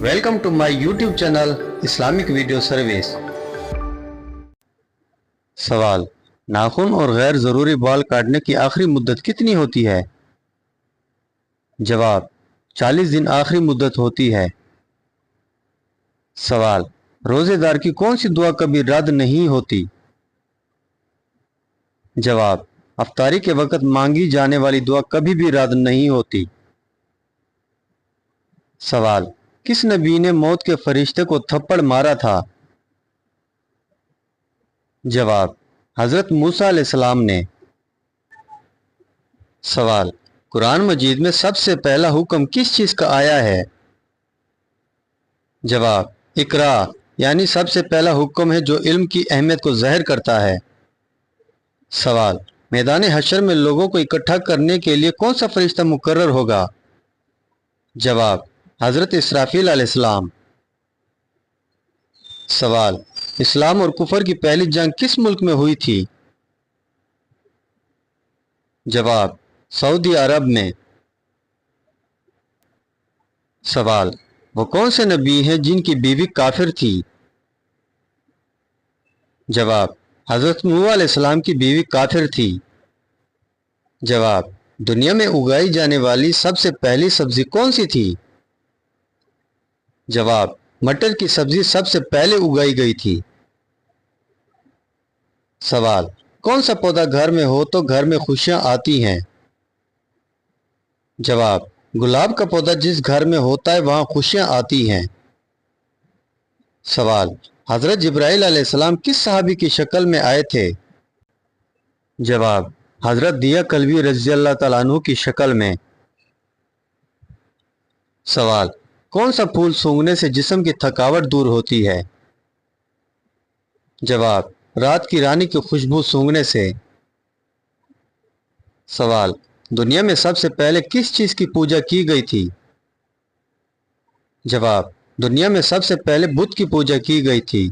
Welcome to my YouTube channel Islamic Video Service। सवाल, नाखून और गैर ज़रूरी बाल काटने की आखिरी मुद्दत कितनी होती है? जवाब, 40 दिन आखिरी मुद्दत होती है। सवाल, रोज़ेदार की कौन सी दुआ कभी रद्द नहीं होती? जवाब, अफ्तारी के वक़्त मांगी जाने वाली दुआ कभी भी रद्द नहीं होती। सवाल, किस नबी ने मौत के फरिश्ते को थप्पड़ मारा था? जवाब, हज़रत मूसा अलैहिस्सलाम ने। सवाल, कुरान मजीद में सबसे पहला हुक्म किस चीज़ का आया है? जवाब, इकरा, यानी सबसे पहला हुक्म है जो इल्म की अहमियत को ज़ाहिर करता है। सवाल, मैदान हशर में लोगों को इकट्ठा करने के लिए कौन सा फरिश्ता मुकर्रर होगा? जवाब, हज़रत इसराफील अलैहिस्सलाम। सवाल, इस्लाम और कुफर की पहली जंग किस मुल्क में हुई थी? जवाब, सऊदी अरब में। सवाल, वो कौन से नबी हैं जिनकी बीवी काफिर थी? जवाब, हज़रत नूह अलैहिस्सलाम की बीवी काफिर थी। जवाब, दुनिया में उगाई जाने वाली सबसे पहली सब्जी कौन सी थी? जवाब, मटर की सब्जी सबसे पहले उगाई गई थी। सवाल, कौन सा पौधा घर में हो तो घर में खुशियां आती हैं? जवाब, गुलाब का पौधा जिस घर में होता है वहां खुशियां आती हैं। सवाल, हज़रत जिब्राइल अलैहिस्सलाम किस सहाबी की शक्ल में आए थे? जवाब, हज़रत दिया कल्बी रज़ियल्लाहु तआला अन्हु की शक्ल में। सवाल, कौन सा फूल सूंघने से जिस्म की थकावट दूर होती है? जवाब, रात की रानी की खुशबू सूंघने से। सवाल, दुनिया में सबसे पहले किस चीज़ की पूजा की गई थी? जवाब, दुनिया में सबसे पहले बुत की पूजा की गई थी।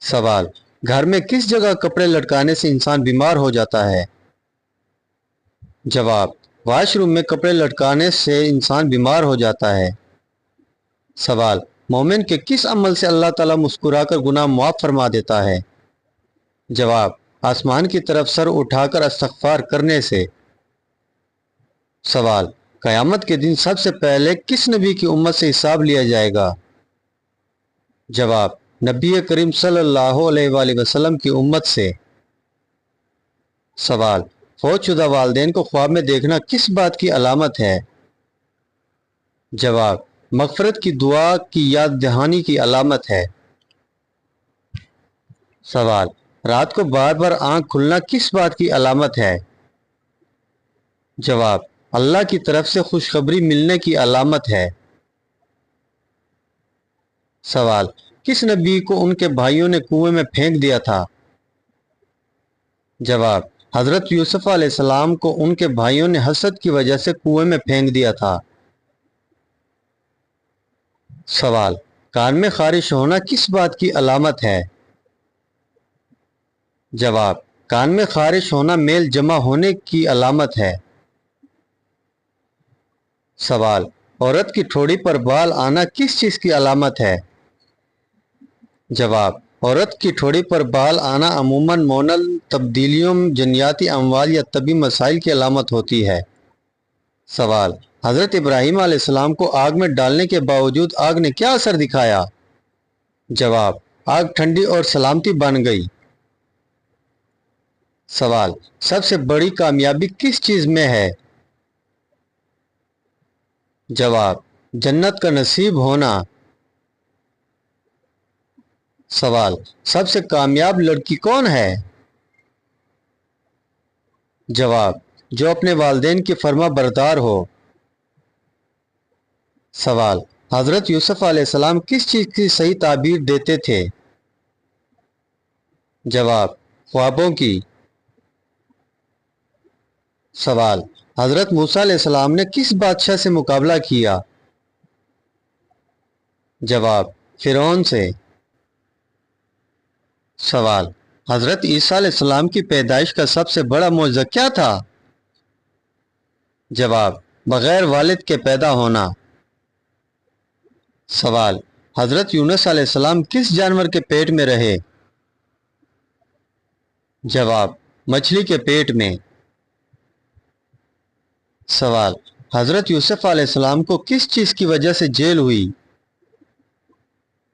सवाल, घर में किस जगह कपड़े लटकाने से इंसान बीमार हो जाता है? जवाब, वॉशरूम में कपड़े लटकाने से इंसान बीमार हो जाता है। सवाल, मोमिन के किस अमल से अल्लाह ताला मुस्कुराकर गुनाह माफ़ फरमा देता है? जवाब, आसमान की तरफ सर उठाकर इस्तग़फ़ार करने से। सवाल, क़यामत के दिन सबसे पहले किस नबी की उम्मत से हिसाब लिया जाएगा? जवाब, नबी करीम सल्लल्लाहु अलैहि वसल्लम की उम्मत से। सवाल, फौतशुदा वालिदैन को ख्वाब में देखना किस बात की अलामत है? जवाब, मग़फ़िरत की दुआ की याद दहानी की अलामत है। सवाल, रात को बार बार आँख खुलना किस बात की अलामत है? जवाब, अल्लाह की तरफ से खुशखबरी मिलने की अलामत है। सवाल, किस नबी को उनके भाइयों ने कुएं में फेंक दिया था? जवाब, हज़रत यूसुफ अलैहिस्सलाम को उनके भाइयों ने हसद की वजह से कुएं में फेंक दिया था। सवाल, कान में खारिश होना किस बात की अलामत है? जवाब, कान में खारिश होना मेल जमा होने की अलामत है। सवाल, औरत की ठोड़ी पर बाल आना किस चीज़ की अलामत है? जवाब, औरत की ठोड़ी पर बाल आना अमूमन मोनल तब्दीलियों, जन्याती अमवाल या तबी मसाइल की अलामत होती है। सवाल, हज़रत इब्राहीम अलैहिस्सलाम को आग में डालने के बावजूद आग ने क्या असर दिखाया? जवाब, आग ठंडी और सलामती बन गई। सवाल, सबसे बड़ी कामयाबी किस चीज़ में है? जवाब, जन्नत का नसीब होना। सवाल, सबसे कामयाब लड़की कौन है? जवाब, जो अपने वालिदैन की फर्मा बरदार हो। सवाल, हज़रत यूसुफ अलैहिस्सलाम किस चीज़ की सही ताबीर देते थे? जवाब, ख्वाबों की। सवाल, हज़रत मूसा अलैहिस्सलाम ने किस बादशाह से मुकाबला किया? जवाब, फ़िरौन से। सवाल, हज़रत ईसा अलैहिस्सलाम की पैदाइश का सबसे बड़ा मौजज़ा क्या था? जवाब, बग़ैर वालिद के पैदा होना। सवाल, हजरत यूनुस अलैहिस्सलाम किस जानवर के पेट में रहे? जवाब, मछली के पेट में। सवाल, हजरत यूसुफ अलैहिस्सलाम को किस चीज की वजह से जेल हुई?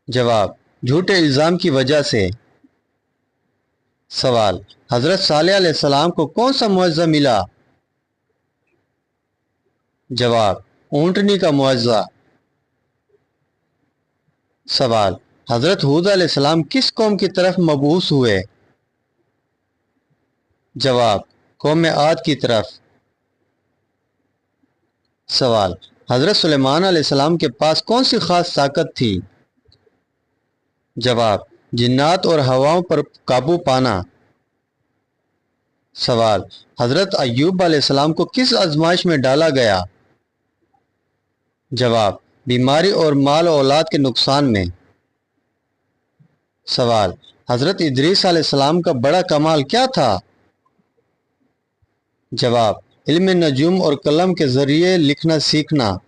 जवाब, झूठे इल्जाम की वजह से। सवाल, हजरत सालेह अलैहिस्सलाम को कौन सा मुआवजा मिला? जवाब, ऊंटनी का मुआवजा। सवाल, हजरत हूद अलैहिस्सलाम किस कौम की तरफ मबऊस हुए? जवाब, कौम आद की तरफ। सवाल, हजरत सुलेमान अलैहिस्सलाम के पास कौन सी खास ताकत थी? जवाब, जिन्नात और हवाओं पर काबू पाना। सवाल, हजरत अय्यूब अलैहिस्सलाम को किस आजमाइश में डाला गया? जवाब, बीमारी और माल और औलाद के नुकसान में। सवाल, हजरत इदरीस अलैहिस्सलाम का बड़ा कमाल क्या था? जवाब, इल्म नजूम और कलम के जरिए लिखना सीखना।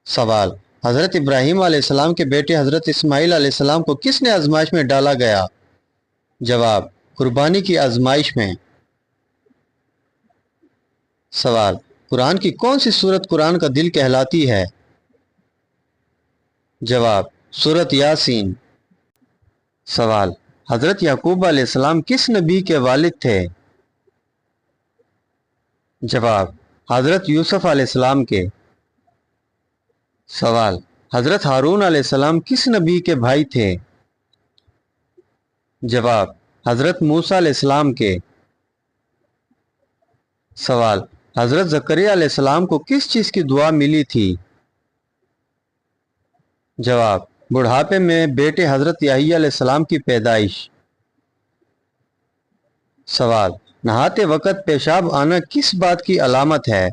सवाल, हजरत इब्राहीम अलैहिस्सलाम के बेटे हजरत इस्माइल अलैहिस्सलाम को किसने आजमाइश में डाला गया? जवाब, कुर्बानी की आजमाइश में। सवाल, कुरान की कौन सी सूरत कुरान का दिल कहलाती है? जवाब, सूरत यासीन। सवाल, हजरत याकूब अलैहिस्सलाम किस नबी के वालिद थे? जवाब, हजरत यूसुफ अलैहिस्सलाम के। सवाल, हजरत हारून अलैहिस्सलाम किस नबी के भाई थे? जवाब, हजरत मूसा अलैहिस्सलाम के। सवाल, हजरत जकरिया अलैहिस्सलाम को किस चीज की दुआ मिली थी? जवाब, बुढ़ापे में बेटे हजरत याहिया अलैहिस्सलाम की पैदाइश। सवाल, नहाते वक्त पेशाब आना किस बात की अलामत है?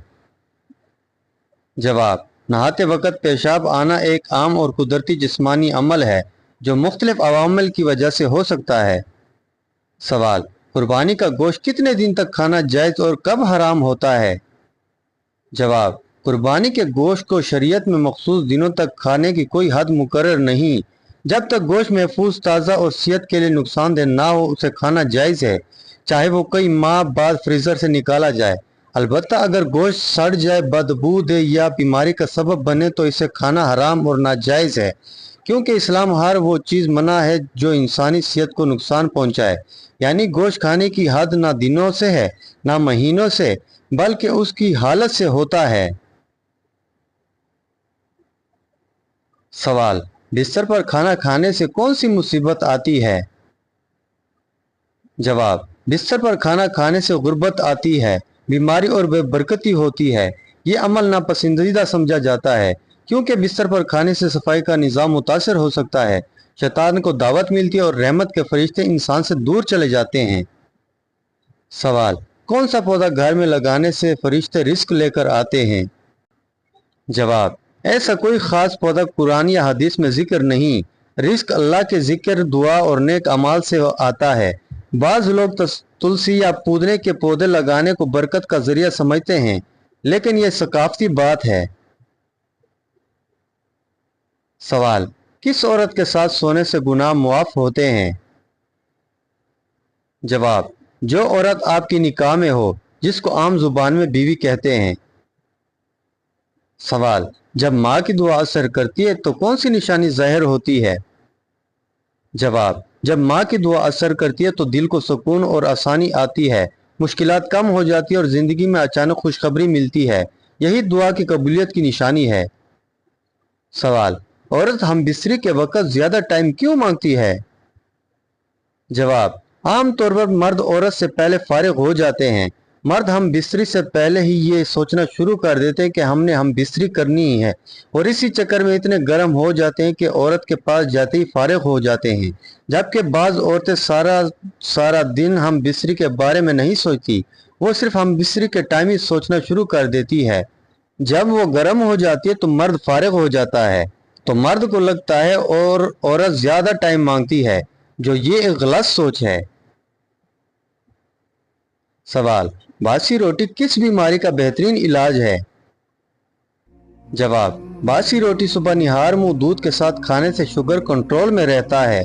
जवाब, नहाते वक्त पेशाब आना एक आम और कुदरती जिस्मानी अमल है जो मुख्तलिफ अवामिल की वजह से हो सकता है। सवाल, कुर्बानी का गोश्त कितने दिन तक खाना जायज़ और कब हराम होता है? जवाब, कुर्बानी के गोश्त को शरीयत में मखसूस दिनों तक खाने की कोई हद मुकर्रर नहीं। जब तक गोश्त महफूज, ताज़ा और सेहत के लिए नुकसानदेह ना हो उसे खाना जायज़ है, चाहे वो कई माह बाद फ्रीज़र से निकाला जाए। अलबत्ता अगर गोश्त सड़ जाए, बदबू दे या बीमारी का सबब बने तो इसे खाना हराम और नाजायज़ है, क्योंकि इस्लाम हर वो चीज़ मना है जो इंसानी सेहत को नुकसान पहुँचाए। यानी गोश्त खाने की हद ना दिनों से है ना महीनों से, बल्कि उसकी हालत से होता है। सवाल, बिस्तर पर खाना खाने से कौन सी मुसीबत आती है? जवाब, बिस्तर पर खाना खाने से गुर्बत आती है, बीमारी और बेबरकती होती है। ये अमल नापसंदीदा समझा जाता है क्योंकि बिस्तर पर खाने से सफाई का निज़ाम मुतासर हो सकता है, शैतान को दावत मिलती है और रहमत के फरिश्ते इंसान से दूर चले जाते हैं। सवाल, कौन सा पौधा घर में लगाने से फरिश्ते रिस्क लेकर आते हैं? जवाब, ऐसा कोई ख़ास पौधा कुरान या हदीस में जिक्र नहीं। रिस्क अल्लाह के जिक्र, दुआ और नेक अमाल से आता है। बाज़ लोग तुलसी या पुदीने के पौधे लगाने को बरकत का जरिया समझते हैं, लेकिन यह सकाफती बात है। सवाल, किस औरत के साथ सोने से गुनाह मुआफ होते हैं? जवाब, जो औरत आपकी निकाह में हो, जिसको आम जुबान में बीवी कहते हैं। सवाल, जब माँ की दुआ असर करती है तो कौन सी निशानी ज़ाहिर होती है? जवाब, जब माँ की दुआ असर करती है तो दिल को सुकून और आसानी आती है, मुश्किलात कम हो जाती है और ज़िंदगी में अचानक खुशखबरी मिलती है। यही दुआ की कबूलियत की निशानी है। सवाल, औरत हम बिस्तरी के वक्त ज़्यादा टाइम क्यों मांगती है? जवाब, आम तौर पर मर्द औरत से पहले फारिग हो जाते हैं। मर्द हम बिस्तरी से पहले ही ये सोचना शुरू कर देते हैं कि हमने हम बिस्तरी करनी ही है, और इसी चक्कर में इतने गर्म हो जाते हैं कि औरत के पास जाते ही फारिग हो जाते हैं। जबकि बाज़ औरतें सारा सारा दिन हम बिस्तरी के बारे में नहीं सोचती, वो सिर्फ हम बिस्तरी के टाइम ही सोचना शुरू कर देती है। जब वो गर्म हो जाती है तो मर्द फारिग हो जाता है, तो मर्द को लगता है और औरत ज़्यादा टाइम मांगती है, जो ये एक गलत सोच है। सवाल, बासी रोटी किस बीमारी का बेहतरीन इलाज है? جواب: باسی روٹی صبح نہار منہ دودھ کے ساتھ کھانے سے شوگر کنٹرول میں رہتا ہے۔